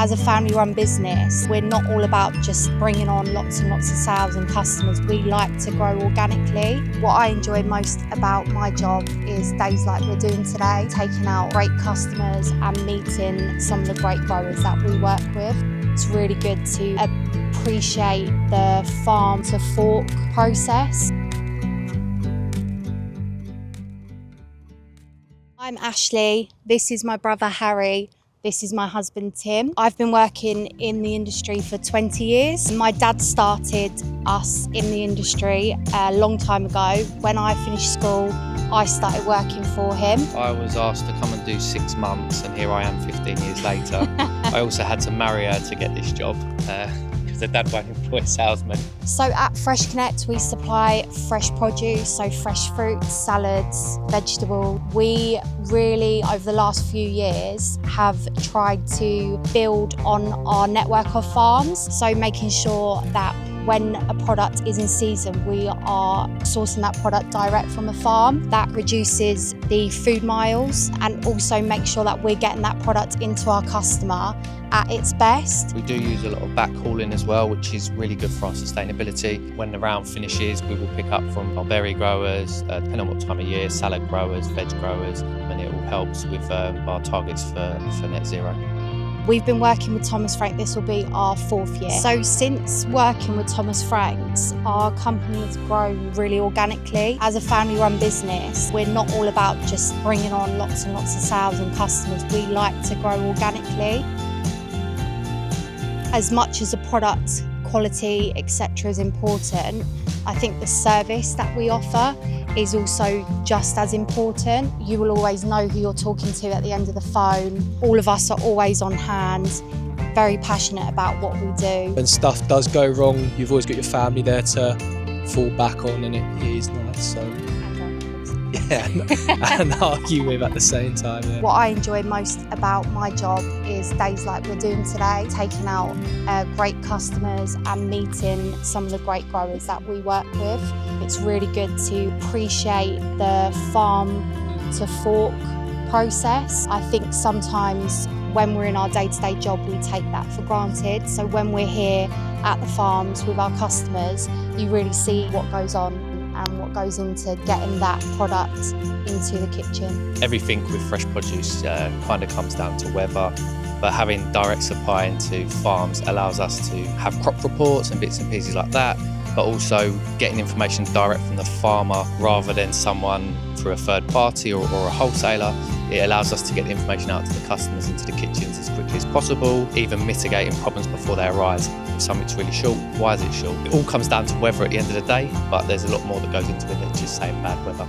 As a family-run business, we're not all about just bringing on lots and lots of sales and customers. We like to grow organically. What I enjoy most about my job is days like we're doing today, taking out great customers and meeting some of the great growers that we work with. It's really good to appreciate the farm to fork process. I'm Ashleigh, this is my brother Harry, this is my husband Tim. I've been working in the industry for 20 years. My dad started us in the industry a long time ago. When I finished school, I started working for him. I was asked to come and do 6 months, and here I am 15 years later. I also had to marry her to get this job. The dad won't employ salesmen. So at Fresh Connect, we supply fresh produce, so fresh fruits, salads, vegetables. We really, over the last few years, have tried to build on our network of farms. So making sure that when a product is in season, we are sourcing that product direct from the farm. That reduces the food miles and also make sure that we're getting that product into our customer at its best. We do use a lot of backhauling as well, which is really good for our sustainability. When the round finishes, we will pick up from our berry growers, depending on what time of year, salad growers, veg growers, and it all helps with our targets for net zero. We've been working with Thomas Frank, this will be our 4th year. So since working with Thomas Franks, our company has grown really organically. As a family-run business, we're not all about just bringing on lots and lots of sales and customers. We like to grow organically. As much as the product quality, etc. is important, I think the service that we offer is also just as important. You will always know who you're talking to at the end of the phone. All of us are always on hand, very passionate about what we do. When stuff does go wrong, you've always got your family there to fall back on, and it is nice. So. And argue with at the same time. Yeah. What I enjoy most about my job is days like we're doing today, taking out great customers and meeting some of the great growers that we work with. It's really good to appreciate the farm to fork process. I think sometimes when we're in our day-to-day job, we take that for granted. So when we're here at the farms with our customers, you really see what goes on and what goes into getting that product into the kitchen. Everything with fresh produce kind of comes down to weather, but having direct supply into farms allows us to have crop reports and bits and pieces like that, but also getting information direct from the farmer rather than someone through a third party or a wholesaler. It allows us to get the information out to the customers into the kitchens as quickly as possible, even mitigating problems before they arise. If something's really short, why is it short? It all comes down to weather at the end of the day, but there's a lot more that goes into it than just saying bad weather.